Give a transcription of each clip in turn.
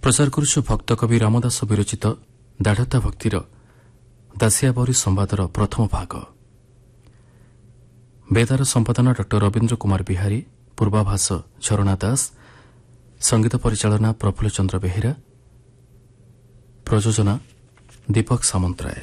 प्रचार करुछु भक्त कवि रामदास विरचित दाढ़ता भक्तिर दासिया बाउरी संवादर प्रथम भाग। बेदार संपादना डॉ रवीन्द्र कुमार बिहारी, पूर्वाभास झरणा दास, संगीत परिचालना प्रफुल्ल चंद्र बेहेरा, प्रयोजना दीपक सामंतराय।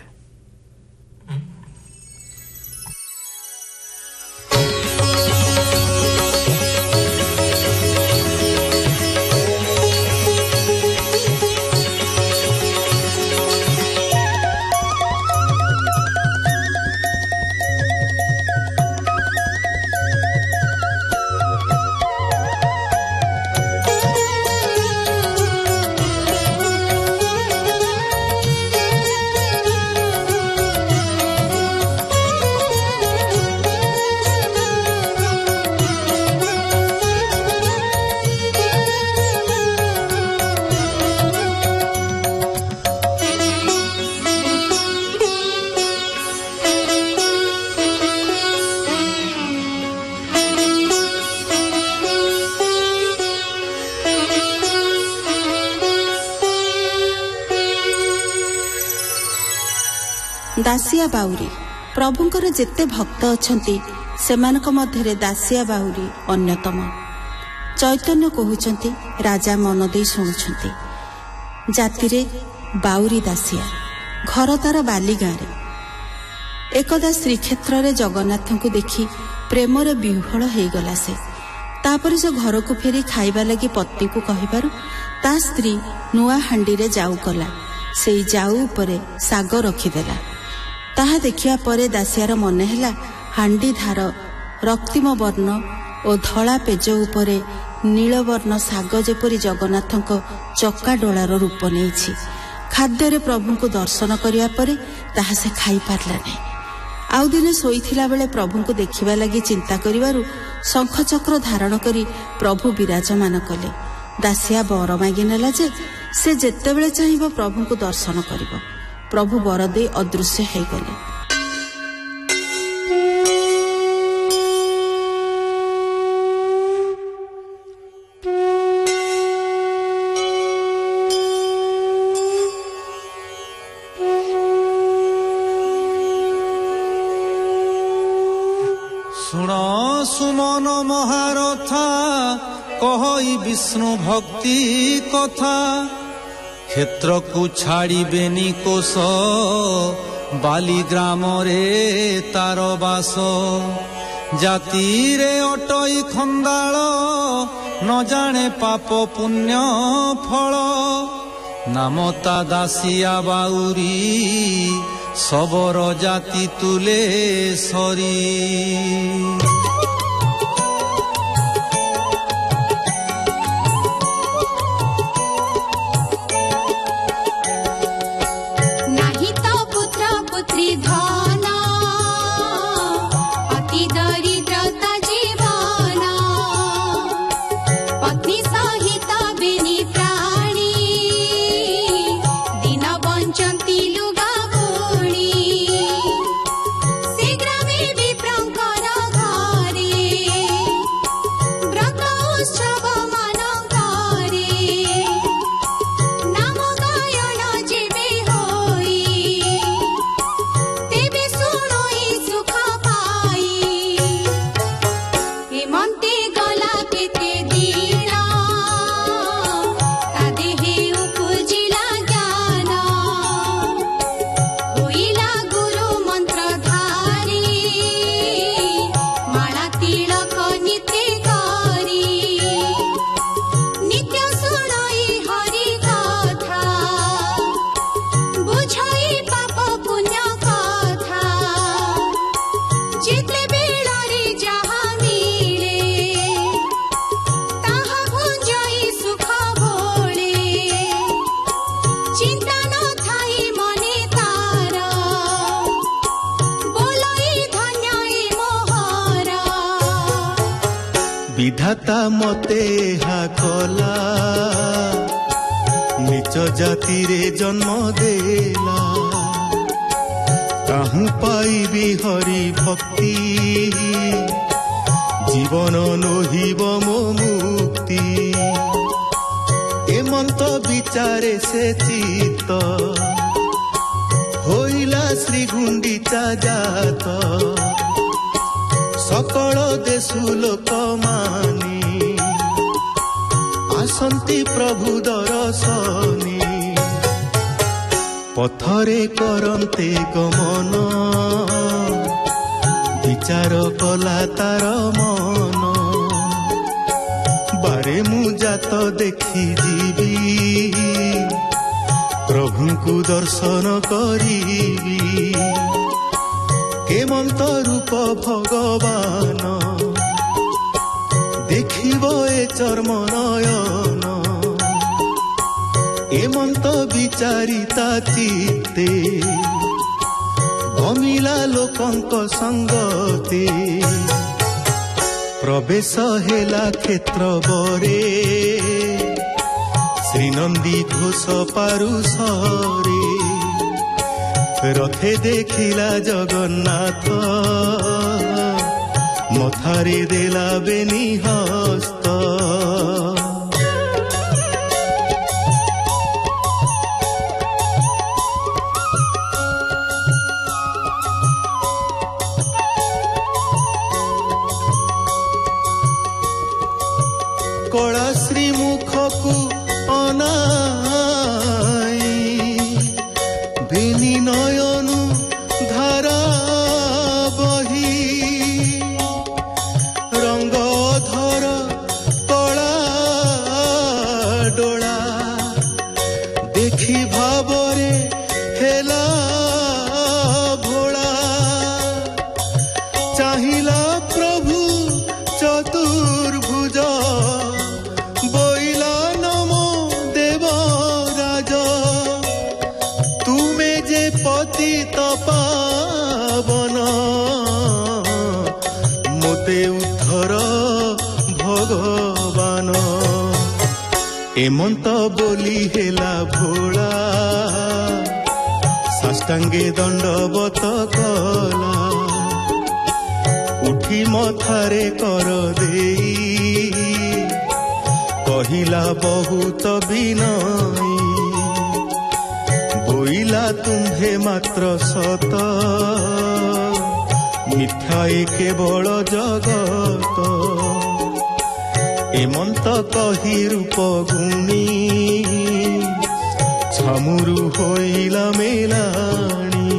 दासिया बाउरी प्रभुंकर जेते भक्त अछंती सेमानक मध्यरे दासिया बाउरी अन्यतम। चैतन्य कहउछंती, राजा मन देई सुनुछंती। जातिरे बाउरी दासिया, घर तार बाली गाँरे। एकदा श्रीक्षेत्र रे जगन्नाथଙ୍କୁ देखि प्रेमरे विह्वल हेगला से। तापर से घर को फेरी खाइबा लगी पति को कहिबारु ता स्त्री नुआ हांडी रे जाऊ कला। सेई जाऊ उपरे साग रखिदेला। ताहा देखिया परे दासियार मने हैला हांडी धार रक्तिम वर्ण और धला पेज उपरे नीलवर्ण साग जेपरी जगन्नाथଙ୍କ चक्का डोलार रूप नेइछि। खाद्य प्रभु को दर्शन करिया परे ताहा से खाई पारला नै। आउ दिने सोईथिला बेले प्रभु को देखिबा लागि चिंता करिवारु शंख चक्र धारण करी प्रभु विराजमान कले। दासिया बर मागी नेला जे से जेतेबेले चाहिबो प्रभु को दर्शन करिवो। प्रभु बर दे अदृश्य हो गले। सुन सुमन महारथा कहई विष्णु भक्ति कथा। क्षेत्र को छाड़ी बेनी कोश बाली ग्राम रे तार बास। जाति रे अटई खंडाल न जाने पाप पुण्य फल। नामता दासिया बाउरी सबर जाति तुले सरी। विधाता मते हा कला निच जाति रे जन्म देला। काहू पाइबी हरि भक्ति जीवन लोहिब मो मुक्ति। କେମନ୍ତ ବିଚାରେ ସେ ଚିତ ହୋଇଲା ଶ୍ରୀ ଗୁଣ୍ଡିଚା ଜାତ ସକଳ ଦେଶୁ ଲୋକମାନେ ଆସନ୍ତି ପ୍ରଭୁ ଦର୍ଶନୀ ପଥରେ କରନ୍ତେ ଗମନ ବିଚାର କଲା ତାର ମନ ବାରେ ମୁଁ ଜାତ ଦେଖି ଯିବି ପ୍ରଭୁଙ୍କୁ ଦର୍ଶନ କରିବି କେମନ୍ତ ରୂପ ଭଗବାନ ଦେଖିବ ଏ ଚର୍ମ ନୟନ ଏମନ୍ତ ବିଚାରିତା ଚିତ୍ତେ ଭମିଲା ଲୋକଙ୍କ ସଙ୍ଗତେ ପ୍ରବେଶ ହେଲା କ୍ଷେତ୍ର ବରେ ଶ୍ରୀନନ୍ଦୀ ଘୋଷ ପାରୁଷରେ ରଥେ ଦେଖିଲା ଜଗନ୍ନାଥ ମଥାରେ ଦେଲା ବେନି ହସ୍ତ କଳା ଶ୍ରୀ ମୁଖକୁ ଅନାଇ ବେନି ନୟନୁ ଧାରା ବହି ରଙ୍ଗ ଧର କଳା ଡୋଳା ଦେଖି ଭାବରେ ହେଲା ଭୋଳା ଚାହିଁଲା ପ୍ରଭୁ ଚତୁର୍ଭୁଜ ବୋଇଲା ନମୋ ଦେବରାଜ ତୁମେ ଯେ ପତିତ ପାବନ ମୋତେ ଉଦ୍ଧର ଭଗବାନ ଏମନ୍ତ ବୋଲି ହେଲା ଭୋଳା ସାଷ୍ଟାଙ୍ଗେ ଦଣ୍ଡବତ କଲା ଉଠି ମଥାରେ କର ଦେଇ କହିଲା ବହୁତ ବିନୟୀ ବୋଇଲା ତୁମ୍ଭେ ମାତ୍ର ସତ ମିଥ୍ୟା ଏ କେବଳ ଜଗତ ଏମନ୍ତ କହି ରୂପ ଗୁଣୀ ଛାମୁରୁ ହୋଇଲା ମେଲାଣୀ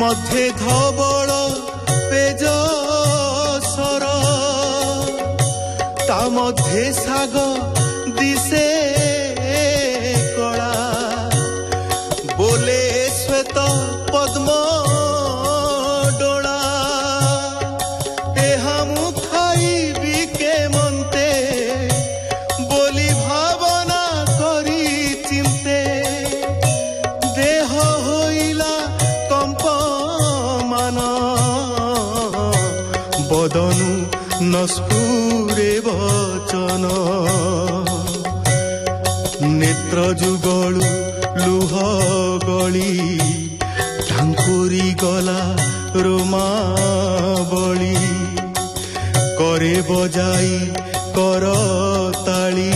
মধ্যে ধবল পেজ সর তা মধ্যে শাগ দিশে কলা বলে শ্বেত পদ্ম ডোলা এহা মু খাইবি কেমন্তে বলি ভাবনা করি চিন্তে দেহ হইলা কম্পমান বদনু নস্ফুরে বচন ନେତ୍ର ଯୁଗଳୁ ଲୁହ ଗଳି ଢାଙ୍କୁରି ଗଲା ରୋମାବଳି করে বজাই করতালি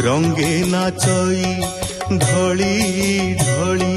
রঙ্গে নাচই ঢলি ঢলি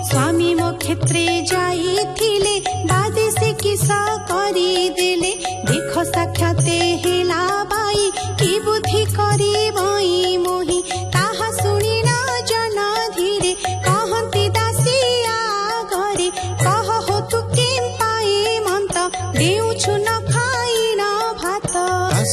स्वामी मो क्षेत्रे जाइथिले बादे से किसा करी देले देखो साक्षाते हेला बाई की बुद्धि करी बई मोही ताहा सुनी ना जना धीरे कहंती दासिया घरे कह हो तु केम पाए मंत देउछु न खाई न भात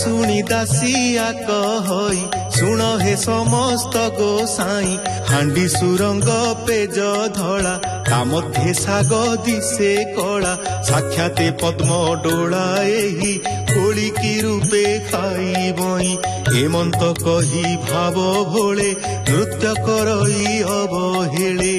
शुणी दासिया कहई शुण हे समस्त गोसाई हांडी सुरंग पेज धड़ा ता मध्य साग दिसे कला साक्षाते पद्म डोला एही कोलिकी रूपे खाई बई हेमंत कही भाव भोले नृत्य करई अवहेले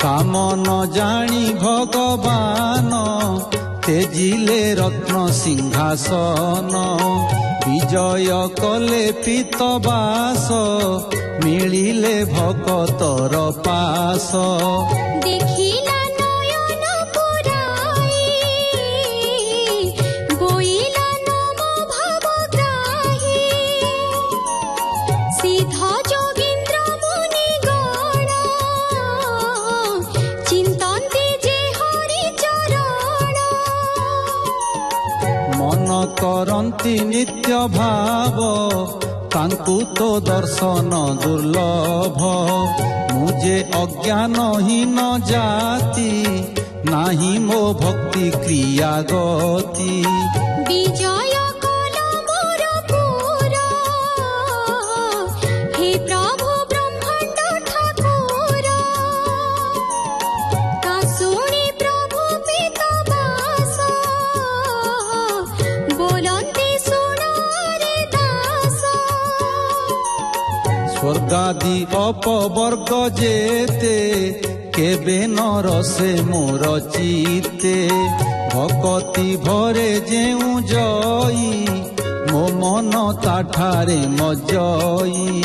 कामन जानी भगवान तेजिले रत्न सिंहासन विजय कले पीतबास मिलिले भगतर पास करंती नित्य भाव तांकु तो दर्शन दुर्लभ मुझे अज्ञानहीन जाति नाही मो भक्ति क्रिया गति स्वर्गादि अपवर्ग जेते केबे नरसे मोर चिते भक्ति भरे जेउ जई मो मन ताठारे मजई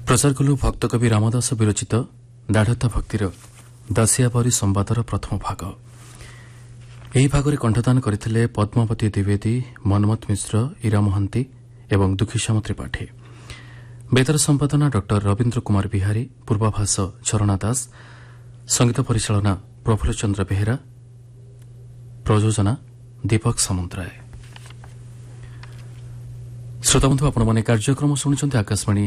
प्रचार कलु भक्त कवि रामदास विरचित दाढ़ता भक्तिर दासिया परी संवादर प्रथम भाग। ଏହି ଭାଗରେ କଣ୍ଠଦାନ କରିଥିଲେ ପଦ୍ମାବତୀ ଦ୍ୱିବେଦୀ, ମନ୍ମଥ ମିଶ୍ର, ଇରା ମହାନ୍ତି ଏବଂ ଦୁଃଖୀଶ୍ୟାମ ତ୍ରିପାଠୀ। ବେତାର ସମ୍ପାଦନା ଡ ରବୀନ୍ଦ୍ର କୁମାର ବିହାରୀ, ପୂର୍ବାଭାଷ ଝରଣା ଦାସ, ସଙ୍ଗୀତ ପରିଚାଳନା ପ୍ରଫୁଲ୍ଲ ଚନ୍ଦ୍ର ବେହେରା, ପ୍ରଯୋଜନା ଦୀପକ ସାମନ୍ତରାୟ। ଶ୍ରୋତାବନ୍ଧୁ, ଆପଣମାନେ କାର୍ଯ୍ୟକ୍ରମ ଶୁଣୁଛନ୍ତି ଆକାଶବାଣୀ